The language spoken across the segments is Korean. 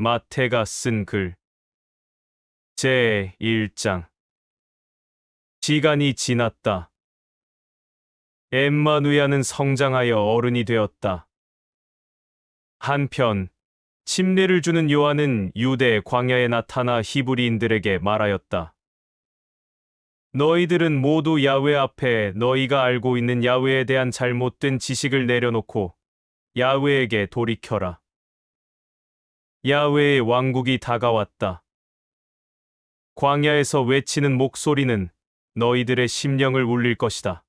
마태가 쓴 글. 제1장. 시간이 지났다. 엠마누야는 성장하여 어른이 되었다. 한편 침례를 주는 요한은 유대 광야에 나타나 히브리인들에게 말하였다. 너희들은 모두 야훼 앞에 너희가 알고 있는 야훼에 대한 잘못된 지식을 내려놓고 야훼에게 돌이켜라. 야훼의 왕국이 다가왔다. 광야에서 외치는 목소리는 너희들의 심령을 울릴 것이다.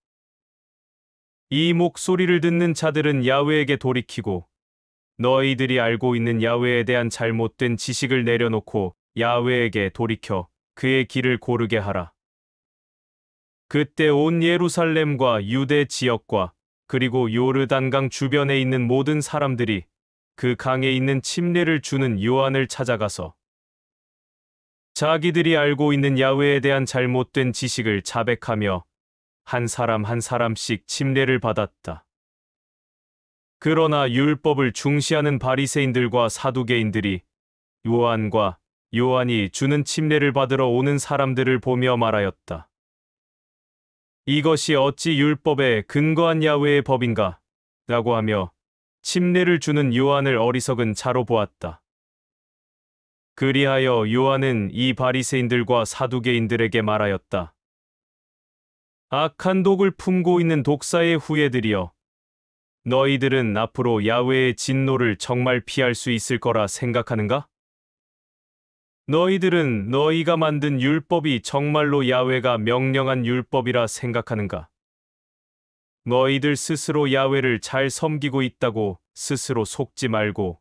이 목소리를 듣는 자들은 야훼에게 돌이키고 너희들이 알고 있는 야훼에 대한 잘못된 지식을 내려놓고 야훼에게 돌이켜 그의 길을 고르게 하라. 그때 온 예루살렘과 유대 지역과 그리고 요르단강 주변에 있는 모든 사람들이 그 강에 있는 침례를 주는 요한을 찾아가서 자기들이 알고 있는 야훼에 대한 잘못된 지식을 자백하며 한 사람 한 사람씩 침례를 받았다. 그러나 율법을 중시하는 바리새인들과 사두개인들이 요한과 요한이 주는 침례를 받으러 오는 사람들을 보며 말하였다. 이것이 어찌 율법에 근거한 야훼의 법인가? 라고 하며 침례를 주는 요한을 어리석은 자로 보았다. 그리하여 요한은 이 바리새인들과 사두개인들에게 말하였다. 악한 독을 품고 있는 독사의 후예들이여, 너희들은 앞으로 야훼의 진노를 정말 피할 수 있을 거라 생각하는가? 너희들은 너희가 만든 율법이 정말로 야훼가 명령한 율법이라 생각하는가? 너희들 스스로 야훼를 잘 섬기고 있다고 스스로 속지 말고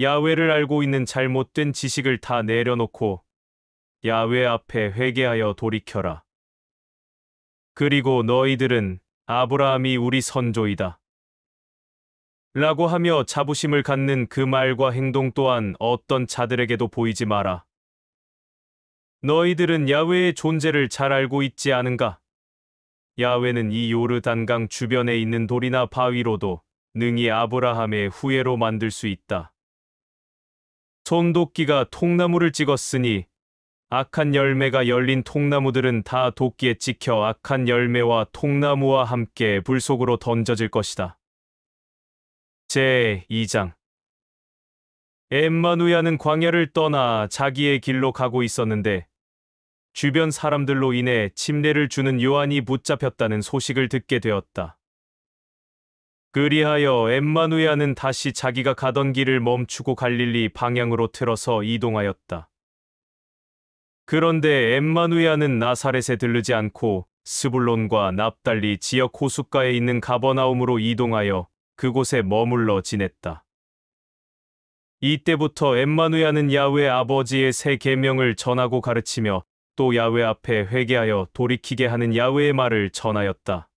야훼를 알고 있는 잘못된 지식을 다 내려놓고 야훼 앞에 회개하여 돌이켜라. 그리고 너희들은 아브라함이 우리 선조이다. 라고 하며 자부심을 갖는 그 말과 행동 또한 어떤 자들에게도 보이지 마라. 너희들은 야훼의 존재를 잘 알고 있지 않은가? 야훼는 이 요르단강 주변에 있는 돌이나 바위로도 능히 아브라함의 후예로 만들 수 있다. 손도끼가 통나무를 찍었으니 악한 열매가 열린 통나무들은 다 도끼에 찍혀 악한 열매와 통나무와 함께 불 속으로 던져질 것이다. 제2장. 엠마누야는 광야를 떠나 자기의 길로 가고 있었는데 주변 사람들로 인해 침례를 주는 요한이 붙잡혔다는 소식을 듣게 되었다. 그리하여 엠마누야는 다시 자기가 가던 길을 멈추고 갈릴리 방향으로 틀어서 이동하였다. 그런데 엠마누야는 나사렛에 들르지 않고 스불론과 납달리 지역 호숫가에 있는 가버나움으로 이동하여 그곳에 머물러 지냈다. 이때부터 엠마누야는 야훼 아버지의 새 계명을 전하고 가르치며 또 야훼 앞에 회개하여 돌이키게 하는 야훼의 말을 전하였다.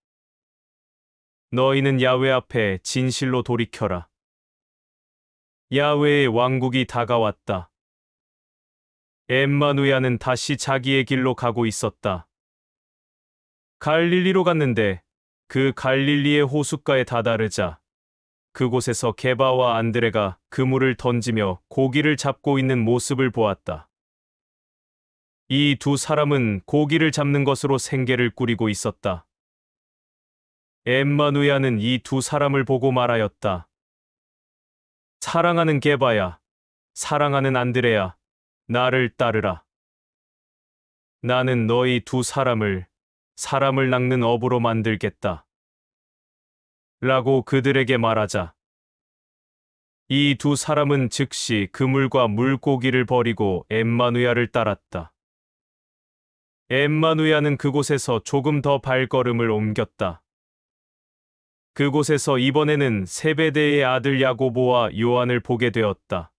너희는 야훼 앞에 진실로 돌이켜라. 야훼의 왕국이 다가왔다. 엠마누야는 다시 자기의 길로 가고 있었다. 갈릴리로 갔는데 그 갈릴리의 호숫가에 다다르자 그곳에서 게바와 안드레가 그물을 던지며 고기를 잡고 있는 모습을 보았다. 이 두 사람은 고기를 잡는 것으로 생계를 꾸리고 있었다. 엠마누야는 이 두 사람을 보고 말하였다. 사랑하는 게바야, 사랑하는 안드레야, 나를 따르라. 나는 너희 두 사람을 낚는 어부로 만들겠다. 라고 그들에게 말하자 이 두 사람은 즉시 그물과 물고기를 버리고 엠마누야를 따랐다. 엠마누야는 그곳에서 조금 더 발걸음을 옮겼다. 그곳에서 이번에는 세베대의 아들 야고보와 요한을 보게 되었다.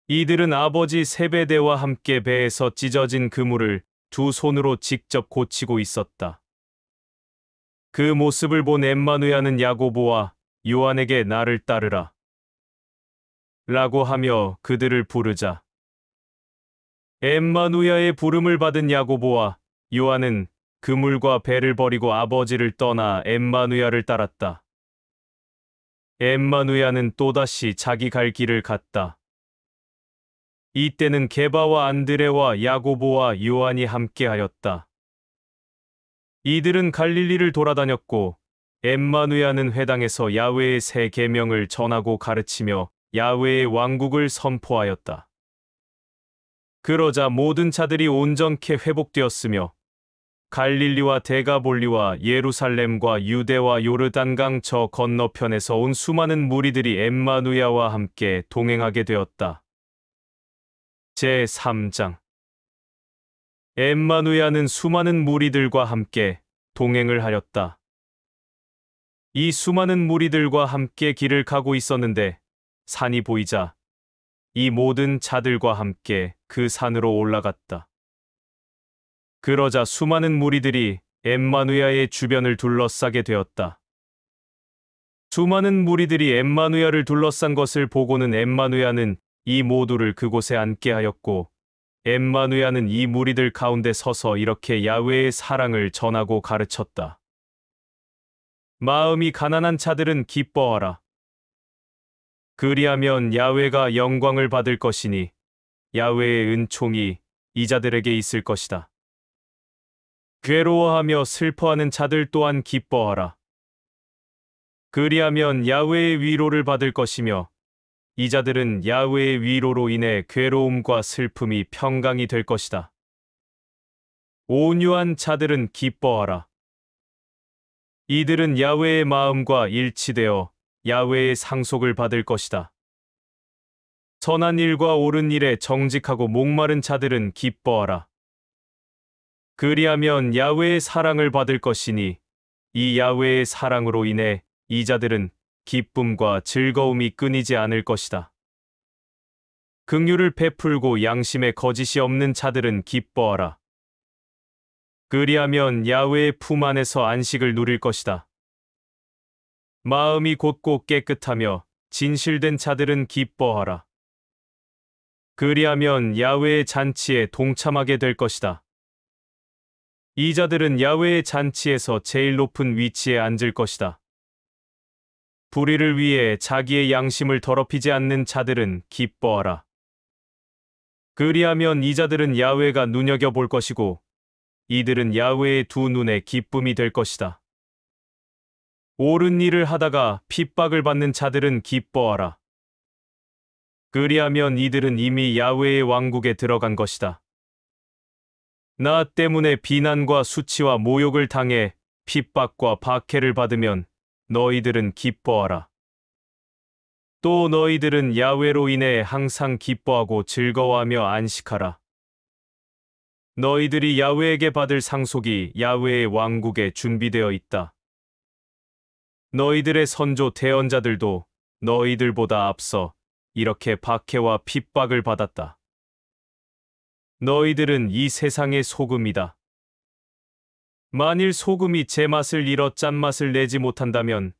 이들은 아버지 세베대와 함께 배에서 찢어진 그물을 두 손으로 직접 고치고 있었다. 그 모습을 본 엠마누야는 야고보와 요한에게 나를 따르라. 라고 하며 그들을 부르자 엠마누야의 부름을 받은 야고보와 요한은 그물과 배를 버리고 아버지를 떠나 엠마누야를 따랐다. 엠마누야는 또다시 자기 갈 길을 갔다. 이때는 게바와 안드레와 야고보와 요한이 함께하였다. 이들은 갈릴리를 돌아다녔고 엠마누야는 회당에서 야훼의 새 계명을 전하고 가르치며 야훼의 왕국을 선포하였다. 그러자 모든 자들이 온전케 회복되었으며 갈릴리와 데가볼리와 예루살렘과 유대와 요르단강 저 건너편에서 온 수많은 무리들이 엠마누야와 함께 동행하게 되었다. 제3장 엠마누야는 수많은 무리들과 함께 동행을 하였다. 이 수많은 무리들과 함께 길을 가고 있었는데 산이 보이자 이 모든 자들과 함께 그 산으로 올라갔다. 그러자 수많은 무리들이 엠마누야의 주변을 둘러싸게 되었다. 수많은 무리들이 엠마누야를 둘러싼 것을 보고는 엠마누야는 이 모두를 그곳에 앉게 하였고 엠마누야는 이 무리들 가운데 서서 이렇게 야훼의 사랑을 전하고 가르쳤다. 마음이 가난한 자들은 기뻐하라. 그리하면 야훼가 영광을 받을 것이니 야훼의 은총이 이 자들에게 있을 것이다. 괴로워하며 슬퍼하는 자들 또한 기뻐하라. 그리하면 야훼의 위로를 받을 것이며 이 자들은 야훼의 위로로 인해 괴로움과 슬픔이 평강이 될 것이다. 온유한 자들은 기뻐하라. 이들은 야훼의 마음과 일치되어 야훼의 상속을 받을 것이다. 선한 일과 옳은 일에 정직하고 목마른 자들은 기뻐하라. 그리하면 야훼의 사랑을 받을 것이니 이 야훼의 사랑으로 인해 이 자들은 기쁨과 즐거움이 끊이지 않을 것이다. 긍휼을 베풀고 양심에 거짓이 없는 자들은 기뻐하라. 그리하면 야훼의 품 안에서 안식을 누릴 것이다. 마음이 곧고 깨끗하며 진실된 자들은 기뻐하라. 그리하면 야훼의 잔치에 동참하게 될 것이다. 이 자들은 야훼의 잔치에서 제일 높은 위치에 앉을 것이다. 불의를 위해 자기의 양심을 더럽히지 않는 자들은 기뻐하라. 그리하면 이 자들은 야훼가 눈여겨볼 것이고 이들은 야훼의 두 눈에 기쁨이 될 것이다. 옳은 일을 하다가 핍박을 받는 자들은 기뻐하라. 그리하면 이들은 이미 야훼의 왕국에 들어간 것이다. 나 때문에 비난과 수치와 모욕을 당해 핍박과 박해를 받으면 너희들은 기뻐하라. 또 너희들은 야훼로 인해 항상 기뻐하고 즐거워하며 안식하라. 너희들이 야훼에게 받을 상속이 야훼의 왕국에 준비되어 있다. 너희들의 선조 대언자들도 너희들보다 앞서 이렇게 박해와 핍박을 받았다. 너희들은 이 세상의 소금이다. 만일 소금이 제맛을 잃어 짠맛을 내지 못한다면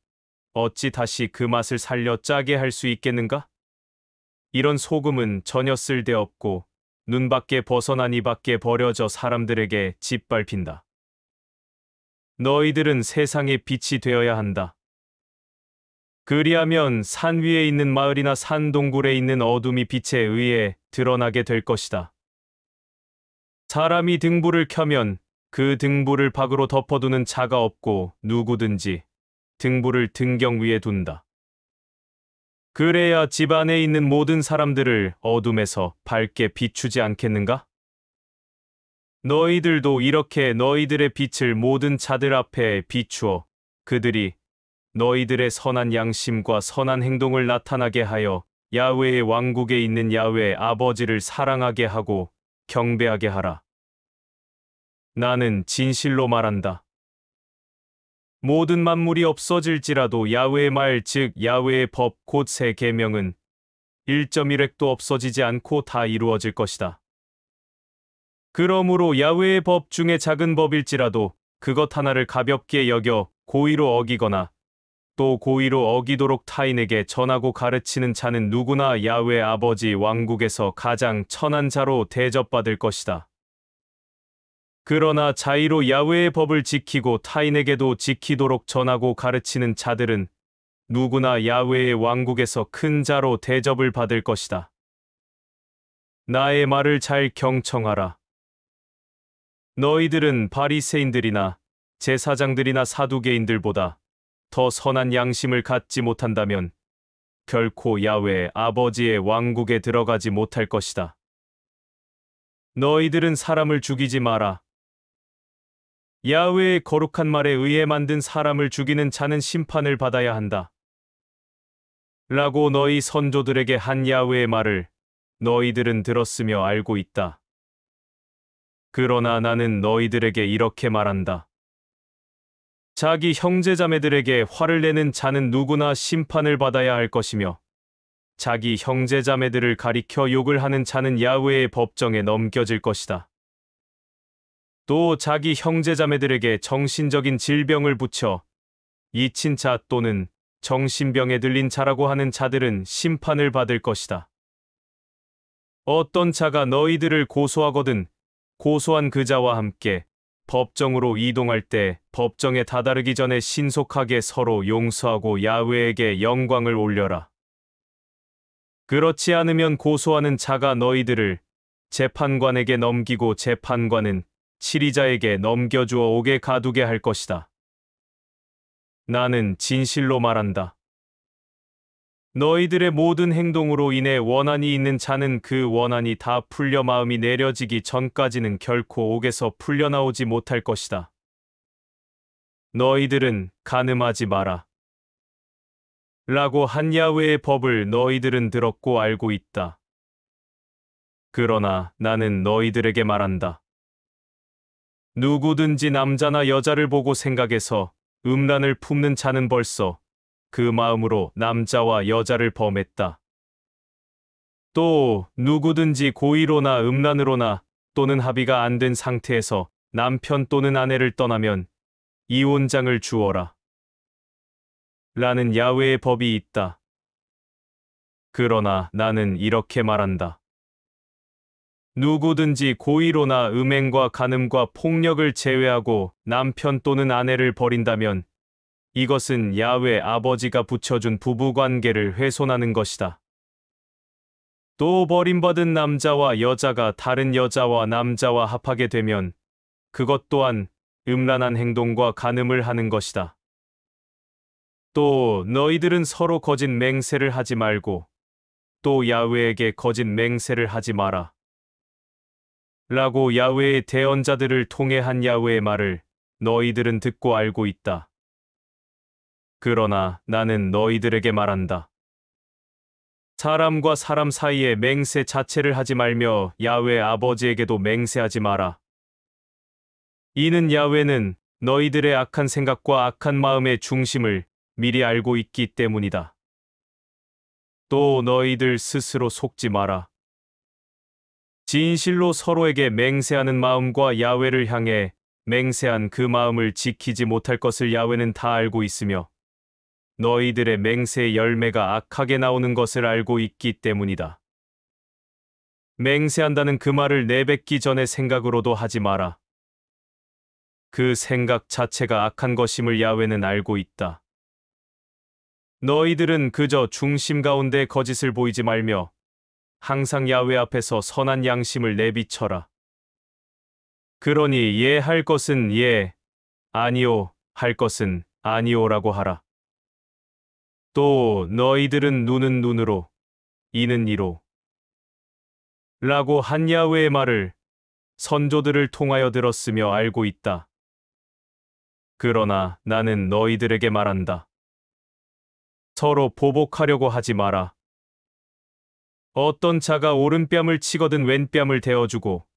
어찌 다시 그 맛을 살려 짜게 할 수 있겠는가? 이런 소금은 전혀 쓸데없고 눈 밖에 벗어난 이 밖에 버려져 사람들에게 짓밟힌다. 너희들은 세상의 빛이 되어야 한다. 그리하면 산 위에 있는 마을이나 산 동굴에 있는 어둠이 빛에 의해 드러나게 될 것이다. 사람이 등불을 켜면 그 등불을 밖으로 덮어두는 자가 없고 누구든지 등불을 등경 위에 둔다. 그래야 집 안에 있는 모든 사람들을 어둠에서 밝게 비추지 않겠는가? 너희들도 이렇게 너희들의 빛을 모든 자들 앞에 비추어 그들이 너희들의 선한 양심과 선한 행동을 나타나게 하여 야훼의 왕국에 있는 야훼 아버지를 사랑하게 하고 경배하게 하라. 나는 진실로 말한다. 모든 만물이 없어질지라도 야훼의 말 즉 야훼의 법 곧 새 계명은 1.1획도 없어지지 않고 다 이루어질 것이다. 그러므로 야훼의 법 중에 작은 법일지라도 그것 하나를 가볍게 여겨 고의로 어기거나 또 고의로 어기도록 타인에게 전하고 가르치는 자는 누구나 야훼 아버지 왕국에서 가장 천한 자로 대접받을 것이다. 그러나 자의로 야훼의 법을 지키고 타인에게도 지키도록 전하고 가르치는 자들은 누구나 야훼의 왕국에서 큰 자로 대접을 받을 것이다. 나의 말을 잘 경청하라. 너희들은 바리새인들이나 제사장들이나 사두개인들보다 더 선한 양심을 갖지 못한다면 결코 야훼 아버지의 왕국에 들어가지 못할 것이다. 너희들은 사람을 죽이지 마라. 야훼의 거룩한 말에 의해 만든 사람을 죽이는 자는 심판을 받아야 한다. 라고 너희 선조들에게 한 야훼의 말을 너희들은 들었으며 알고 있다. 그러나 나는 너희들에게 이렇게 말한다. 자기 형제자매들에게 화를 내는 자는 누구나 심판을 받아야 할 것이며 자기 형제자매들을 가리켜 욕을 하는 자는 야훼의 법정에 넘겨질 것이다. 또 자기 형제자매들에게 정신적인 질병을 붙여 잊힌 자 또는 정신병에 들린 자라고 하는 자들은 심판을 받을 것이다. 어떤 자가 너희들을 고소하거든 고소한 그 자와 함께 법정으로 이동할 때 법정에 다다르기 전에 신속하게 서로 용서하고 야훼에게 영광을 올려라. 그렇지 않으면 고소하는 자가 너희들을 재판관에게 넘기고 재판관은 치리자에게 넘겨주어 옥에 가두게 할 것이다. 나는 진실로 말한다. 너희들의 모든 행동으로 인해 원한이 있는 자는 그 원한이 다 풀려 마음이 내려지기 전까지는 결코 옥에서 풀려나오지 못할 것이다. 너희들은 간음하지 마라. 라고 한 야훼의 법을 너희들은 들었고 알고 있다. 그러나 나는 너희들에게 말한다. 누구든지 남자나 여자를 보고 생각해서 음란을 품는 자는 벌써 그 마음으로 남자와 여자를 범했다. 또 누구든지 고의로나 음란으로나 또는 합의가 안 된 상태에서 남편 또는 아내를 떠나면 이혼장을 주어라. 라는 야훼의 법이 있다. 그러나 나는 이렇게 말한다. 누구든지 고의로나 음행과 간음과 폭력을 제외하고 남편 또는 아내를 버린다면 이것은 야훼 아버지가 붙여준 부부관계를 훼손하는 것이다. 또 버림받은 남자와 여자가 다른 여자와 남자와 합하게 되면 그것 또한 음란한 행동과 간음을 하는 것이다. 또 너희들은 서로 거짓 맹세를 하지 말고 또 야훼에게 거짓 맹세를 하지 마라. 라고 야훼의 대언자들을 통해 한 야훼의 말을 너희들은 듣고 알고 있다. 그러나 나는 너희들에게 말한다. 사람과 사람 사이에 맹세 자체를 하지 말며 야훼 아버지에게도 맹세하지 마라. 이는 야훼는 너희들의 악한 생각과 악한 마음의 중심을 미리 알고 있기 때문이다. 또 너희들 스스로 속지 마라. 진실로 서로에게 맹세하는 마음과 야훼를 향해 맹세한 그 마음을 지키지 못할 것을 야훼는 다 알고 있으며 너희들의 맹세의 열매가 악하게 나오는 것을 알고 있기 때문이다. 맹세한다는 그 말을 내뱉기 전에 생각으로도 하지 마라. 그 생각 자체가 악한 것임을 야훼는 알고 있다. 너희들은 그저 중심 가운데 거짓을 보이지 말며 항상 야훼 앞에서 선한 양심을 내비쳐라. 그러니 예 할 것은 예, 아니오 할 것은 아니오라고 하라. 또 너희들은 눈은 눈으로, 이는 이로. 라고 한 야훼의 말을 선조들을 통하여 들었으며 알고 있다. 그러나 나는 너희들에게 말한다. 서로 보복하려고 하지 마라. 어떤 자가 오른뺨을 치거든 왼뺨을 대어주고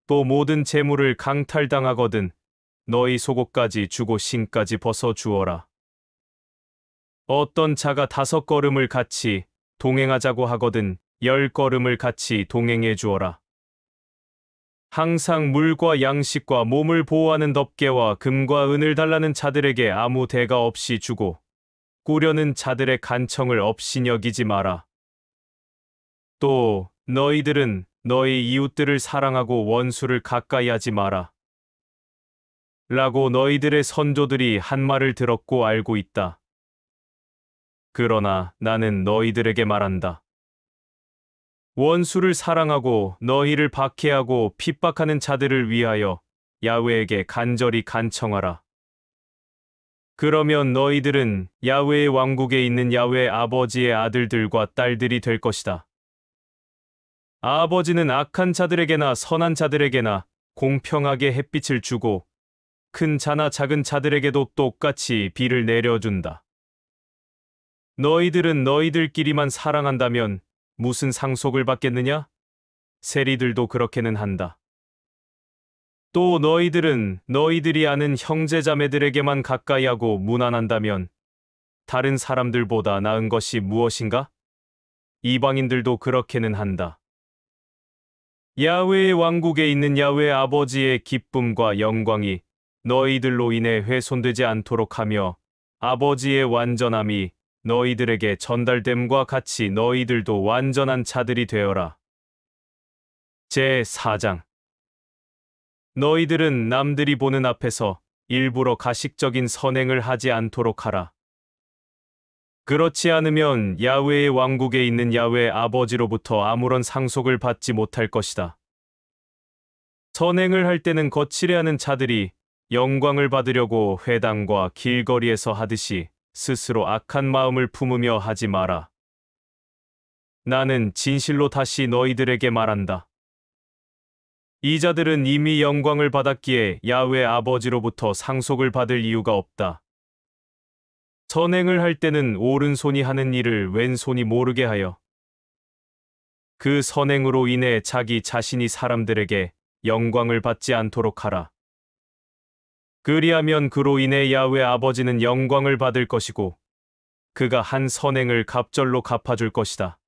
또 모든 재물을 강탈당하거든 너희 속옷까지 주고 신까지 벗어 주어라. 어떤 자가 5걸음을 같이 동행하자고 하거든 10걸음을 같이 동행해 주어라. 항상 물과 양식과 몸을 보호하는 덮개와 금과 은을 달라는 자들에게 아무 대가 없이 주고 꾸려는 자들의 간청을 없이 여기지 마라. 또 너희들은 너희 이웃들을 사랑하고 원수를 가까이 하지 마라. 라고 너희들의 선조들이 한 말을 들었고 알고 있다. 그러나 나는 너희들에게 말한다. 원수를 사랑하고 너희를 박해하고 핍박하는 자들을 위하여 야훼에게 간절히 간청하라. 그러면 너희들은 야훼의 왕국에 있는 야훼 아버지의 아들들과 딸들이 될 것이다. 아버지는 악한 자들에게나 선한 자들에게나 공평하게 햇빛을 주고 큰 자나 작은 자들에게도 똑같이 비를 내려준다. 너희들은 너희들끼리만 사랑한다면 무슨 상속을 받겠느냐? 세리들도 그렇게는 한다. 또 너희들은 너희들이 아는 형제자매들에게만 가까이하고 무난한다면 다른 사람들보다 나은 것이 무엇인가? 이방인들도 그렇게는 한다. 야훼의 왕국에 있는 야훼 아버지의 기쁨과 영광이 너희들로 인해 훼손되지 않도록 하며 아버지의 완전함이 너희들에게 전달됨과 같이 너희들도 완전한 자들이 되어라. 제4장 너희들은 남들이 보는 앞에서 일부러 가식적인 선행을 하지 않도록 하라. 그렇지 않으면 야훼의 왕국에 있는 야훼 아버지로부터 아무런 상속을 받지 못할 것이다. 선행을 할 때는 거칠해하는 자들이 영광을 받으려고 회당과 길거리에서 하듯이 스스로 악한 마음을 품으며 하지 마라. 나는 진실로 다시 너희들에게 말한다. 이 자들은 이미 영광을 받았기에 야훼 아버지로부터 상속을 받을 이유가 없다. 선행을 할 때는 오른손이 하는 일을 왼손이 모르게 하여 그 선행으로 인해 자기 자신이 사람들에게 영광을 받지 않도록 하라. 그리하면 그로 인해 야훼 아버지는 영광을 받을 것이고 그가 한 선행을 갑절로 갚아줄 것이다.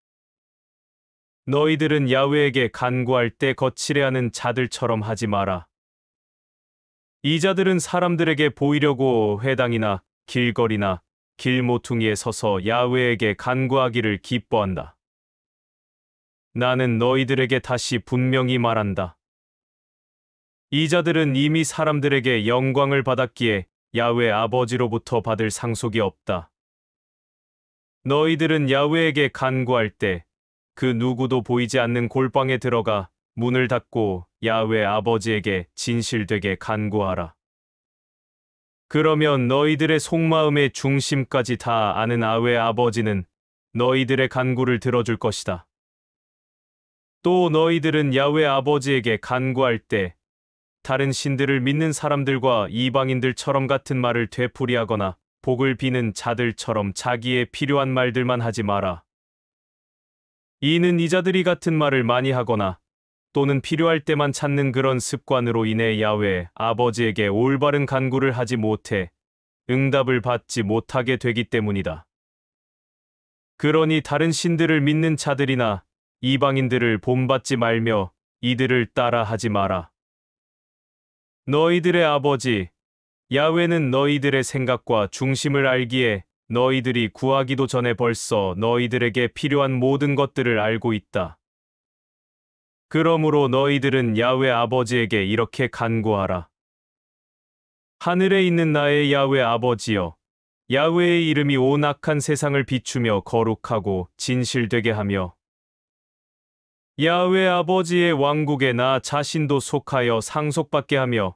너희들은 야훼에게 간구할 때 거칠해하는 자들처럼 하지 마라. 이 자들은 사람들에게 보이려고 회당이나 길거리나 길모퉁이에 서서 야훼에게 간구하기를 기뻐한다. 나는 너희들에게 다시 분명히 말한다. 이 자들은 이미 사람들에게 영광을 받았기에 야훼 아버지로부터 받을 상속이 없다. 너희들은 야훼에게 간구할 때 그 누구도 보이지 않는 골방에 들어가 문을 닫고 야훼 아버지에게 진실되게 간구하라. 그러면 너희들의 속마음의 중심까지 다 아는 야훼 아버지는 너희들의 간구를 들어줄 것이다. 또 너희들은 야훼 아버지에게 간구할 때 다른 신들을 믿는 사람들과 이방인들처럼 같은 말을 되풀이하거나 복을 비는 자들처럼 자기의 필요한 말들만 하지 마라. 이는 이 자들이 같은 말을 많이 하거나 또는 필요할 때만 찾는 그런 습관으로 인해 야훼 아버지에게 올바른 간구를 하지 못해 응답을 받지 못하게 되기 때문이다. 그러니 다른 신들을 믿는 자들이나 이방인들을 본받지 말며 이들을 따라 하지 마라. 너희들의 아버지 야훼는 너희들의 생각과 중심을 알기에 너희들이 구하기도 전에 벌써 너희들에게 필요한 모든 것들을 알고 있다. 그러므로 너희들은 야훼 아버지에게 이렇게 간구하라. 하늘에 있는 나의 야훼 아버지여, 야훼의 이름이 온 악한 세상을 비추며 거룩하고 진실되게 하며 야훼 아버지의 왕국에 나 자신도 속하여 상속받게 하며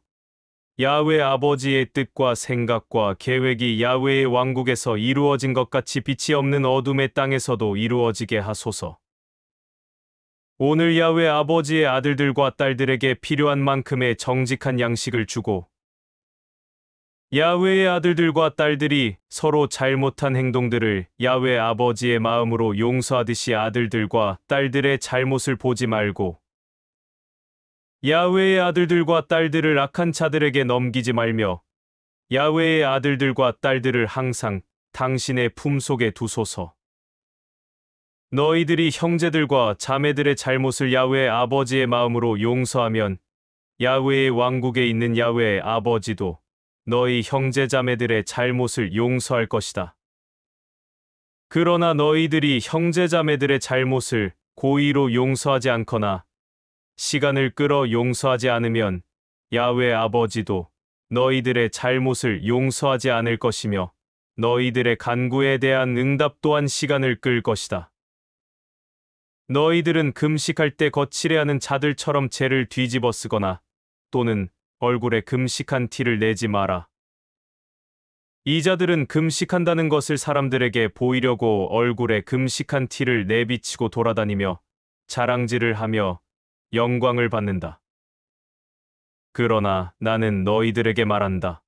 야훼 아버지의 뜻과 생각과 계획이 야훼의 왕국에서 이루어진 것 같이 빛이 없는 어둠의 땅에서도 이루어지게 하소서. 오늘 야훼 아버지의 아들들과 딸들에게 필요한 만큼의 정직한 양식을 주고 야훼의 아들들과 딸들이 서로 잘못한 행동들을 야훼 아버지의 마음으로 용서하듯이 아들들과 딸들의 잘못을 보지 말고 야훼의 아들들과 딸들을 악한 자들에게 넘기지 말며 야훼의 아들들과 딸들을 항상 당신의 품속에 두소서. 너희들이 형제들과 자매들의 잘못을 야훼 아버지의 마음으로 용서하면 야훼의 왕국에 있는 야훼 아버지도 너희 형제자매들의 잘못을 용서할 것이다. 그러나 너희들이 형제자매들의 잘못을 고의로 용서하지 않거나 시간을 끌어 용서하지 않으면 야훼 아버지도 너희들의 잘못을 용서하지 않을 것이며 너희들의 간구에 대한 응답 또한 시간을 끌 것이다. 너희들은 금식할 때 거칠해하는 자들처럼 재를 뒤집어 쓰거나 또는 얼굴에 금식한 티를 내지 마라. 이 자들은 금식한다는 것을 사람들에게 보이려고 얼굴에 금식한 티를 내비치고 돌아다니며 자랑질을 하며 영광을 받는다. 그러나 나는 너희들에게 말한다.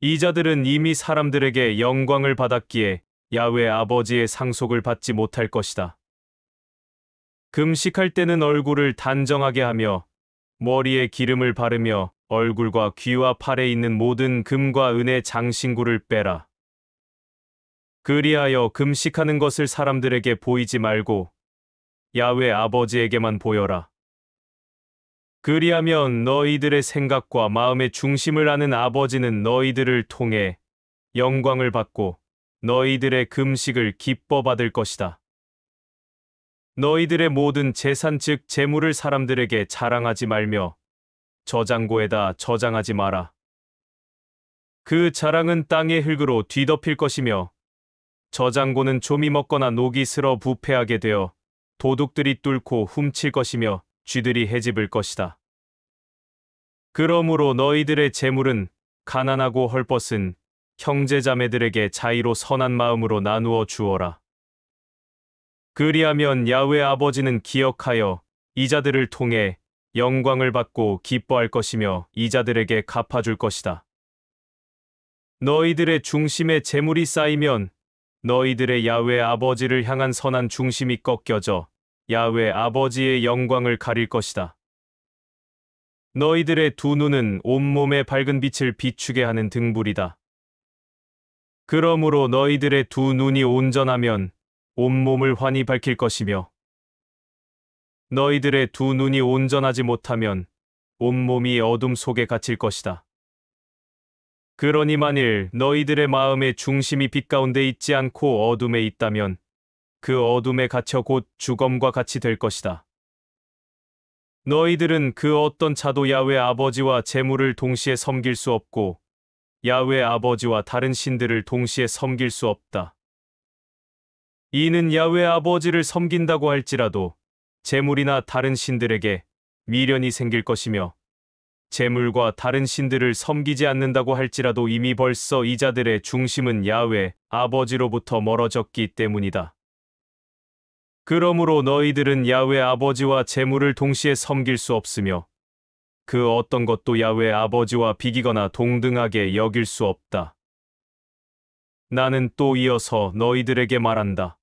이 자들은 이미 사람들에게 영광을 받았기에 야훼 아버지의 상속을 받지 못할 것이다. 금식할 때는 얼굴을 단정하게 하며 머리에 기름을 바르며 얼굴과 귀와 팔에 있는 모든 금과 은의 장신구를 빼라. 그리하여 금식하는 것을 사람들에게 보이지 말고 야훼 아버지에게만 보여라. 그리하면 너희들의 생각과 마음의 중심을 아는 아버지는 너희들을 통해 영광을 받고 너희들의 금식을 기뻐 받을 것이다. 너희들의 모든 재산 즉 재물을 사람들에게 자랑하지 말며 저장고에다 저장하지 마라. 그 자랑은 땅의 흙으로 뒤덮일 것이며 저장고는 좀이 먹거나 녹이 슬어 부패하게 되어 도둑들이 뚫고 훔칠 것이며 쥐들이 헤집을 것이다. 그러므로 너희들의 재물은 가난하고 헐벗은 형제자매들에게 자의로 선한 마음으로 나누어 주어라. 그리하면 야훼 아버지는 기억하여 이 자들을 통해 영광을 받고 기뻐할 것이며 이 자들에게 갚아줄 것이다. 너희들의 중심에 재물이 쌓이면 너희들의 야훼 아버지를 향한 선한 중심이 꺾여져 야훼 아버지의 영광을 가릴 것이다. 너희들의 두 눈은 온몸에 밝은 빛을 비추게 하는 등불이다. 그러므로 너희들의 두 눈이 온전하면 온몸을 환히 밝힐 것이며 너희들의 두 눈이 온전하지 못하면 온몸이 어둠 속에 갇힐 것이다. 그러니 만일 너희들의 마음의 중심이 빛 가운데 있지 않고 어둠에 있다면 그 어둠에 갇혀 곧 죽음과 같이 될 것이다. 너희들은 그 어떤 자도 야훼 아버지와 재물을 동시에 섬길 수 없고 야훼 아버지와 다른 신들을 동시에 섬길 수 없다. 이는 야훼 아버지를 섬긴다고 할지라도 재물이나 다른 신들에게 미련이 생길 것이며 재물과 다른 신들을 섬기지 않는다고 할지라도 이미 벌써 이 자들의 중심은 야훼 아버지로부터 멀어졌기 때문이다. 그러므로 너희들은 야훼 아버지와 재물을 동시에 섬길 수 없으며 그 어떤 것도 야훼 아버지와 비기거나 동등하게 여길 수 없다. 나는 또 이어서 너희들에게 말한다.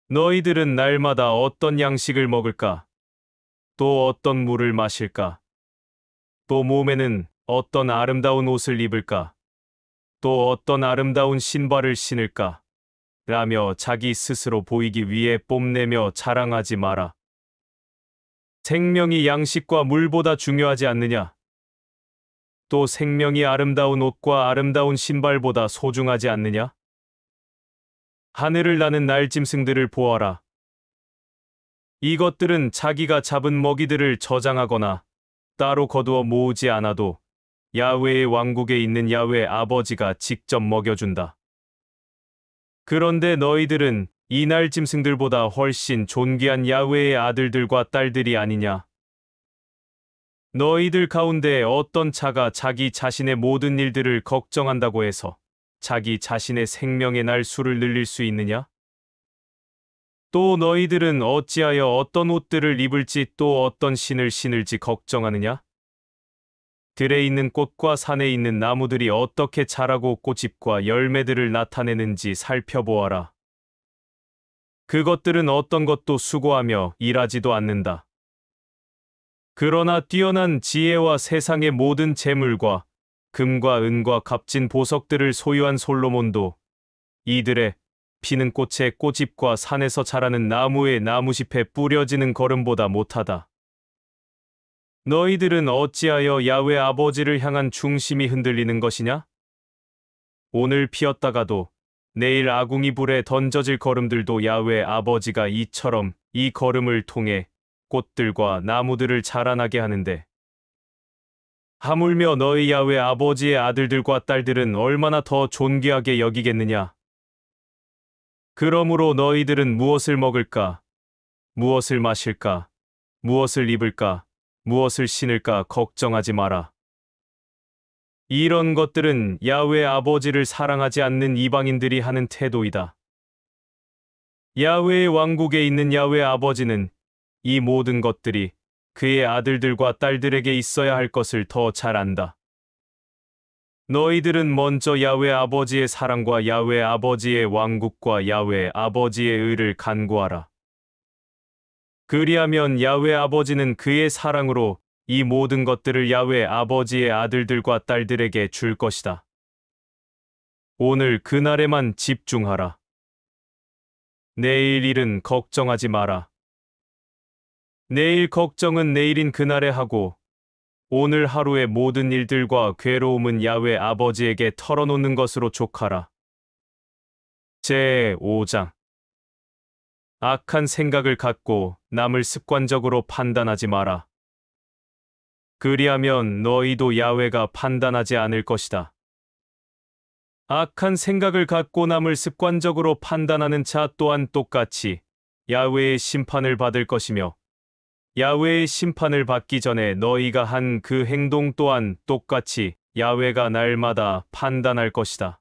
너희들은 날마다 어떤 양식을 먹을까? 또 어떤 물을 마실까? 또 몸에는 어떤 아름다운 옷을 입을까? 또 어떤 아름다운 신발을 신을까? 라며 자기 스스로 보이기 위해 뽐내며 자랑하지 마라. 생명이 양식과 물보다 중요하지 않느냐? 또 생명이 아름다운 옷과 아름다운 신발보다 소중하지 않느냐? 하늘을 나는 날짐승들을 보아라. 이것들은 자기가 잡은 먹이들을 저장하거나 따로 거두어 모으지 않아도 야훼의 왕국에 있는 야훼 아버지가 직접 먹여준다. 그런데 너희들은 이 날짐승들보다 훨씬 존귀한 야훼의 아들들과 딸들이 아니냐? 너희들 가운데 어떤 자가 자기 자신의 모든 일들을 걱정한다고 해서 자기 자신의 생명의 날수를 늘릴 수 있느냐? 또 너희들은 어찌하여 어떤 옷들을 입을지 또 어떤 신을 신을지 걱정하느냐? 들에 있는 꽃과 산에 있는 나무들이 어떻게 자라고 꽃잎과 열매들을 나타내는지 살펴보아라. 그것들은 어떤 것도 수고하며 일하지도 않는다. 그러나 뛰어난 지혜와 세상의 모든 재물과 금과 은과 값진 보석들을 소유한 솔로몬도 이들의 피는 꽃의 꽃잎과 산에서 자라는 나무의 나무잎에 뿌려지는 거름보다 못하다. 너희들은 어찌하여 야훼 아버지를 향한 중심이 흔들리는 것이냐? 오늘 피었다가도 내일 아궁이 불에 던져질 거름들도 야훼 아버지가 이처럼 이 거름을 통해 꽃들과 나무들을 자라나게 하는데 하물며 너희 야훼 아버지의 아들들과 딸들은 얼마나 더 존귀하게 여기겠느냐? 그러므로 너희들은 무엇을 먹을까? 무엇을 마실까? 무엇을 입을까? 무엇을 신을까? 걱정하지 마라. 이런 것들은 야훼 아버지를 사랑하지 않는 이방인들이 하는 태도이다. 야훼의 왕국에 있는 야훼 아버지는 이 모든 것들이 그의 아들들과 딸들에게 있어야 할 것을 더 잘 안다. 너희들은 먼저 야훼 아버지의 사랑과 야훼 아버지의 왕국과 야훼 아버지의 의를 간구하라. 그리하면 야훼 아버지는 그의 사랑으로 이 모든 것들을 야훼 아버지의 아들들과 딸들에게 줄 것이다. 오늘 그날에만 집중하라. 내일 일은 걱정하지 마라. 내일 걱정은 내일인 그날에 하고 오늘 하루의 모든 일들과 괴로움은 야훼 아버지에게 털어놓는 것으로 족하라. 제5장 악한 생각을 갖고 남을 습관적으로 판단하지 마라. 그리하면 너희도 야훼가 판단하지 않을 것이다. 악한 생각을 갖고 남을 습관적으로 판단하는 자 또한 똑같이 야훼의 심판을 받을 것이며 야훼의 심판을 받기 전에 너희가 한 그 행동 또한 똑같이 야훼가 날마다 판단할 것이다.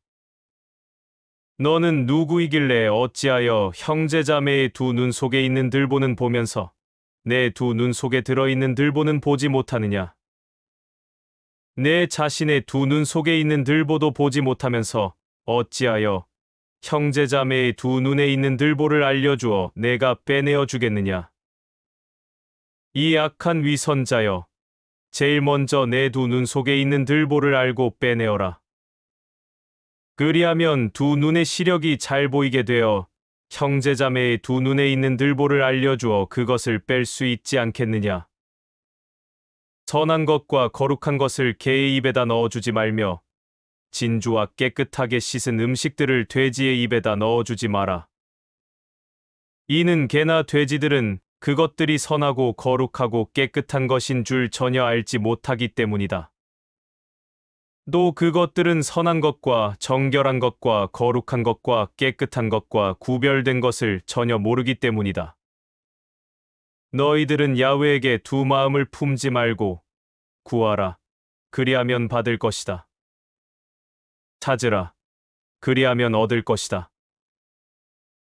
너는 누구이길래 어찌하여 형제자매의 두 눈 속에 있는 들보는 보면서 내 두 눈 속에 들어있는 들보는 보지 못하느냐? 내 자신의 두 눈 속에 있는 들보도 보지 못하면서 어찌하여 형제자매의 두 눈에 있는 들보를 알려주어 내가 빼내어 주겠느냐? 이 악한 위선자여, 제일 먼저 내 두 눈 속에 있는 들보를 알고 빼내어라. 그리하면 두 눈의 시력이 잘 보이게 되어 형제자매의 두 눈에 있는 들보를 알려주어 그것을 뺄 수 있지 않겠느냐? 선한 것과 거룩한 것을 개의 입에다 넣어주지 말며 진주와 깨끗하게 씻은 음식들을 돼지의 입에다 넣어주지 마라. 이는 개나 돼지들은 그것들이 선하고 거룩하고 깨끗한 것인 줄 전혀 알지 못하기 때문이다. 또 그것들은 선한 것과 정결한 것과 거룩한 것과 깨끗한 것과 구별된 것을 전혀 모르기 때문이다. 너희들은 야훼에게 두 마음을 품지 말고 구하라. 그리하면 받을 것이다. 찾으라. 그리하면 얻을 것이다.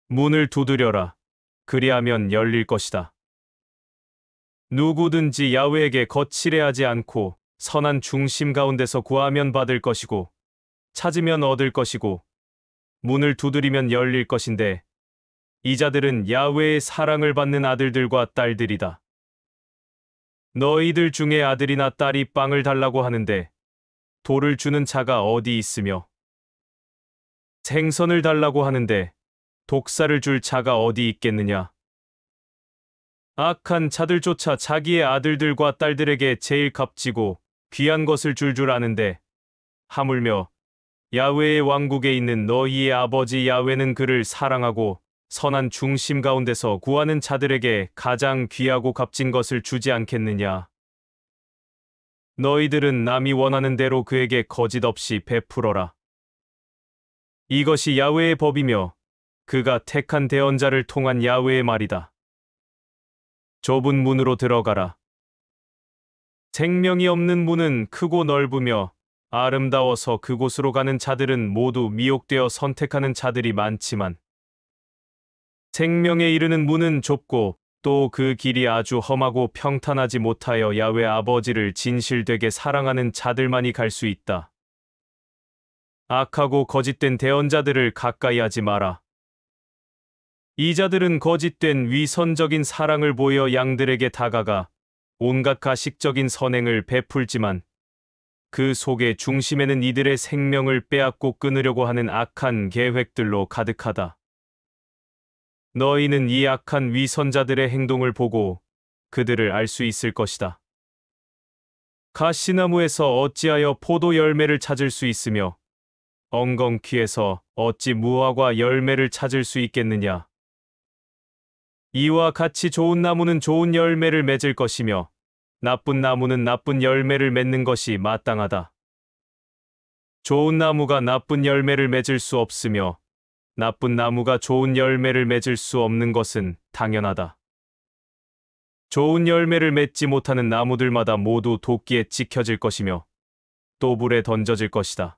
문을 두드려라. 그리하면 열릴 것이다. 누구든지 야훼에게 거칠해하지 않고 선한 중심 가운데서 구하면 받을 것이고 찾으면 얻을 것이고 문을 두드리면 열릴 것인데 이 자들은 야훼의 사랑을 받는 아들들과 딸들이다. 너희들 중에 아들이나 딸이 빵을 달라고 하는데 돌을 주는 자가 어디 있으며 생선을 달라고 하는데 독사를 줄 자가 어디 있겠느냐? 악한 자들조차 자기의 아들들과 딸들에게 제일 값지고 귀한 것을 줄 아는데 하물며 야훼의 왕국에 있는 너희의 아버지 야훼는 그를 사랑하고 선한 중심 가운데서 구하는 자들에게 가장 귀하고 값진 것을 주지 않겠느냐? 너희들은 남이 원하는 대로 그에게 거짓 없이 베풀어라. 이것이 야훼의 법이며 그가 택한 대언자를 통한 야훼의 말이다. 좁은 문으로 들어가라. 생명이 없는 문은 크고 넓으며 아름다워서 그곳으로 가는 자들은 모두 미혹되어 선택하는 자들이 많지만 생명에 이르는 문은 좁고 또 그 길이 아주 험하고 평탄하지 못하여 야훼 아버지를 진실되게 사랑하는 자들만이 갈 수 있다. 악하고 거짓된 대언자들을 가까이 하지 마라. 이 자들은 거짓된 위선적인 사랑을 보여 양들에게 다가가 온갖 가식적인 선행을 베풀지만 그 속의 중심에는 이들의 생명을 빼앗고 끊으려고 하는 악한 계획들로 가득하다. 너희는 이 악한 위선자들의 행동을 보고 그들을 알 수 있을 것이다. 가시나무에서 어찌하여 포도 열매를 찾을 수 있으며 엉겅퀴에서 어찌 무화과 열매를 찾을 수 있겠느냐? 이와 같이 좋은 나무는 좋은 열매를 맺을 것이며 나쁜 나무는 나쁜 열매를 맺는 것이 마땅하다. 좋은 나무가 나쁜 열매를 맺을 수 없으며 나쁜 나무가 좋은 열매를 맺을 수 없는 것은 당연하다. 좋은 열매를 맺지 못하는 나무들마다 모두 도끼에 찍혀질 것이며 또 불에 던져질 것이다.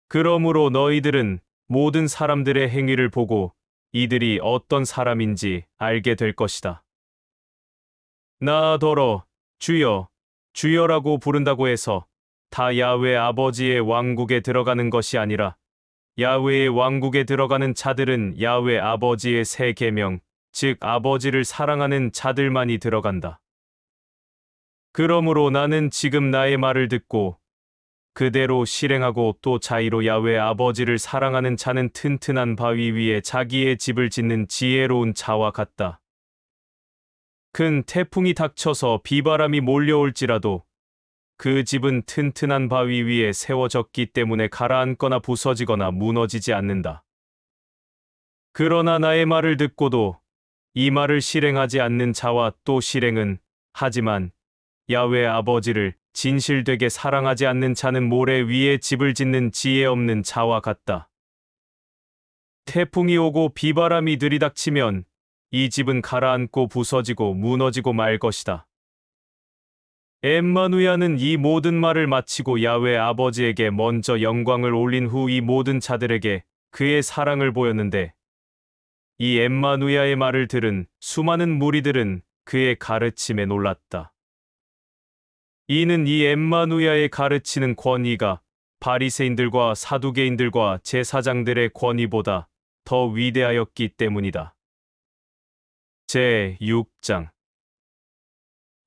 그러므로 너희들은 모든 사람들의 행위를 보고 이들이 어떤 사람인지 알게 될 것이다. 나더러 주여, 주여라고 부른다고 해서 다 야훼 아버지의 왕국에 들어가는 것이 아니라 야훼의 왕국에 들어가는 자들은 야훼 아버지의 세 계명, 즉 아버지를 사랑하는 자들만이 들어간다. 그러므로 나는 지금 나의 말을 듣고 그대로 실행하고 또 자의로 야훼 아버지를 사랑하는 자는 튼튼한 바위 위에 자기의 집을 짓는 지혜로운 자와 같다. 큰 태풍이 닥쳐서 비바람이 몰려올지라도 그 집은 튼튼한 바위 위에 세워졌기 때문에 가라앉거나 부서지거나 무너지지 않는다. 그러나 나의 말을 듣고도 이 말을 실행하지 않는 자와 또 실행은 하지만 야훼 아버지를 진실되게 사랑하지 않는 자는 모래 위에 집을 짓는 지혜 없는 자와 같다. 태풍이 오고 비바람이 들이닥치면 이 집은 가라앉고 부서지고 무너지고 말 것이다. 엠마누야는 이 모든 말을 마치고 야훼 아버지에게 먼저 영광을 올린 후 이 모든 자들에게 그의 사랑을 보였는데 이 엠마누야의 말을 들은 수많은 무리들은 그의 가르침에 놀랐다. 이는 이 엠마누야의 가르치는 권위가 바리새인들과 사두개인들과 제사장들의 권위보다 더 위대하였기 때문이다. 제6장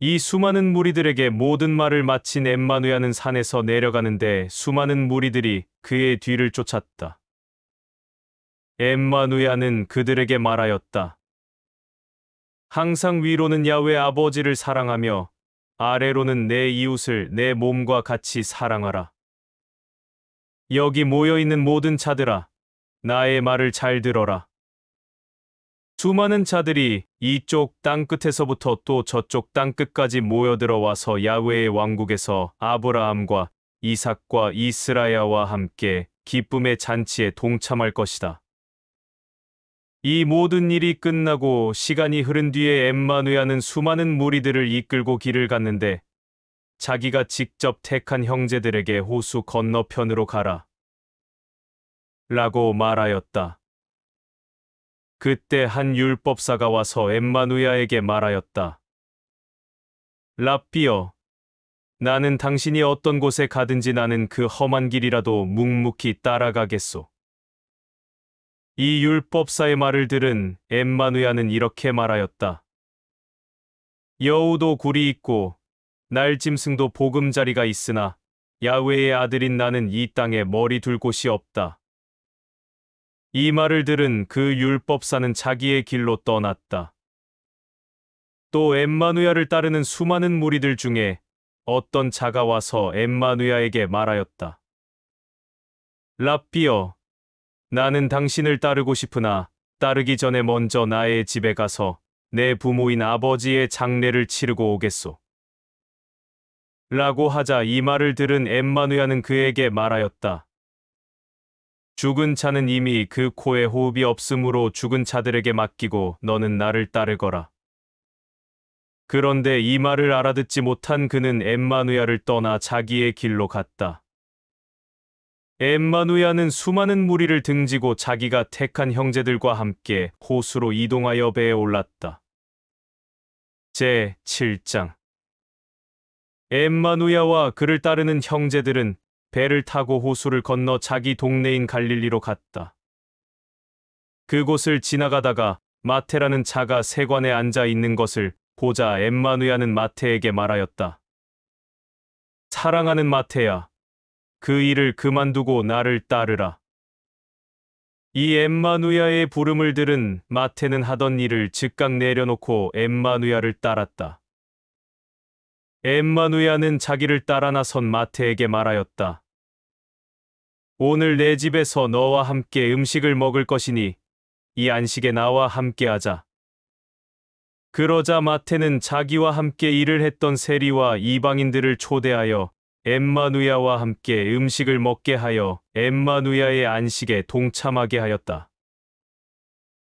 이 수많은 무리들에게 모든 말을 마친 엠마누야는 산에서 내려가는데 수많은 무리들이 그의 뒤를 쫓았다. 엠마누야는 그들에게 말하였다. 항상 위로는 야훼 아버지를 사랑하며 아래로는 내 이웃을 내 몸과 같이 사랑하라. 여기 모여있는 모든 자들아, 나의 말을 잘 들어라. 수많은 자들이 이쪽 땅끝에서부터 또 저쪽 땅끝까지 모여들어와서 야훼의 왕국에서 아브라함과 이삭과 이스라야와 함께 기쁨의 잔치에 동참할 것이다. 이 모든 일이 끝나고 시간이 흐른 뒤에 엠마누야는 수많은 무리들을 이끌고 길을 갔는데 자기가 직접 택한 형제들에게 호수 건너편으로 가라 라고 말하였다. 그때 한 율법사가 와서 엠마누야에게 말하였다. 랍비여, 나는 당신이 어떤 곳에 가든지 나는 그 험한 길이라도 묵묵히 따라가겠소. 이 율법사의 말을 들은 엠마누야는 이렇게 말하였다. 여우도 굴이 있고 날짐승도 보금자리가 있으나 야훼의 아들인 나는 이 땅에 머리 둘 곳이 없다. 이 말을 들은 그 율법사는 자기의 길로 떠났다. 또 엠마누야를 따르는 수많은 무리들 중에 어떤 자가 와서 엠마누야에게 말하였다. 랍비여, 나는 당신을 따르고 싶으나 따르기 전에 먼저 나의 집에 가서 내 부모인 아버지의 장례를 치르고 오겠소. 라고 하자 이 말을 들은 엠마누야는 그에게 말하였다. 죽은 자는 이미 그 코에 호흡이 없으므로 죽은 자들에게 맡기고 너는 나를 따르거라. 그런데 이 말을 알아듣지 못한 그는 엠마누야를 떠나 자기의 길로 갔다. 엠마누야는 수많은 무리를 등지고 자기가 택한 형제들과 함께 호수로 이동하여 배에 올랐다. 제7장 엠마누야와 그를 따르는 형제들은 배를 타고 호수를 건너 자기 동네인 갈릴리로 갔다. 그곳을 지나가다가 마태라는 자가 세관에 앉아 있는 것을 보자 엠마누야는 마태에게 말하였다. 사랑하는 마태야, 그 일을 그만두고 나를 따르라. 이 엠마누야의 부름을 들은 마태는 하던 일을 즉각 내려놓고 엠마누야를 따랐다. 엠마누야는 자기를 따라 나선 마태에게 말하였다. 오늘 내 집에서 너와 함께 음식을 먹을 것이니 이 안식에 나와 함께하자. 그러자 마태는 자기와 함께 일을 했던 세리와 이방인들을 초대하여 엠마누야와 함께 음식을 먹게 하여 엠마누야의 안식에 동참하게 하였다.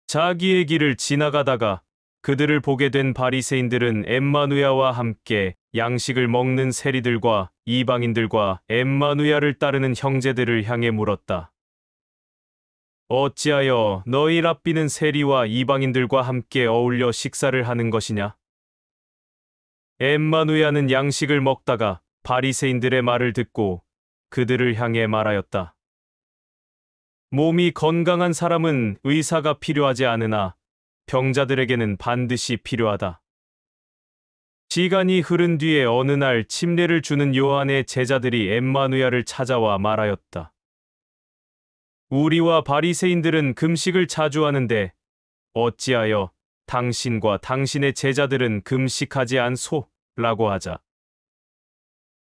자기의 길을 지나가다가 그들을 보게 된 바리새인들은 엠마누야와 함께 양식을 먹는 세리들과 이방인들과 엠마누야를 따르는 형제들을 향해 물었다. 어찌하여 너희 랍비는 세리와 이방인들과 함께 어울려 식사를 하는 것이냐? 엠마누야는 양식을 먹다가 바리새인들의 말을 듣고 그들을 향해 말하였다. 몸이 건강한 사람은 의사가 필요하지 않으나 병자들에게는 반드시 필요하다. 시간이 흐른 뒤에 어느 날 침례를 주는 요한의 제자들이 엠마누야를 찾아와 말하였다. 우리와 바리새인들은 금식을 자주 하는데 어찌하여 당신과 당신의 제자들은 금식하지 않소? 라고 하자.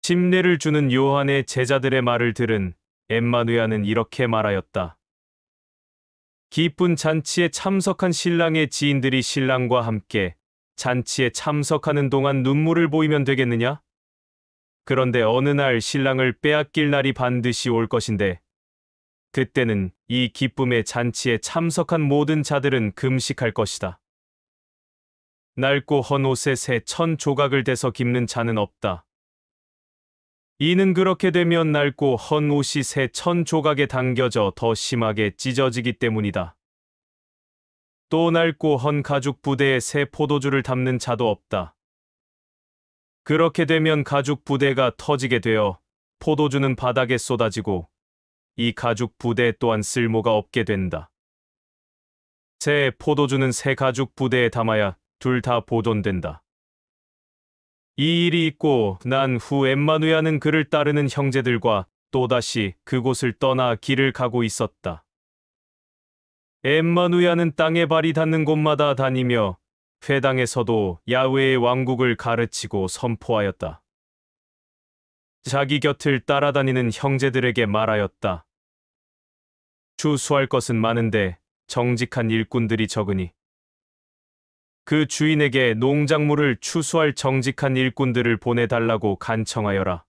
침례를 주는 요한의 제자들의 말을 들은 엠마누야는 이렇게 말하였다. 기쁜 잔치에 참석한 신랑의 지인들이 신랑과 함께 잔치에 참석하는 동안 눈물을 보이면 되겠느냐? 그런데 어느 날 신랑을 빼앗길 날이 반드시 올 것인데 그때는 이 기쁨의 잔치에 참석한 모든 자들은 금식할 것이다. 낡고 헌 옷에 새 1000조각을 대서 깁는 자는 없다. 이는 그렇게 되면 낡고 헌 옷이 새 1000조각에 당겨져 더 심하게 찢어지기 때문이다. 또 낡고 헌 가죽 부대에 새 포도주를 담는 자도 없다. 그렇게 되면 가죽 부대가 터지게 되어 포도주는 바닥에 쏟아지고 이 가죽 부대 또한 쓸모가 없게 된다. 새 포도주는 새 가죽 부대에 담아야 둘 다 보존된다. 이 일이 있고 난 후 엠마누야는 그를 따르는 형제들과 또다시 그곳을 떠나 길을 가고 있었다. 엠마누야는 땅에 발이 닿는 곳마다 다니며 회당에서도 야훼의 왕국을 가르치고 선포하였다. 자기 곁을 따라다니는 형제들에게 말하였다. 추수할 것은 많은데 정직한 일꾼들이 적으니 그 주인에게 농작물을 추수할 정직한 일꾼들을 보내달라고 간청하여라.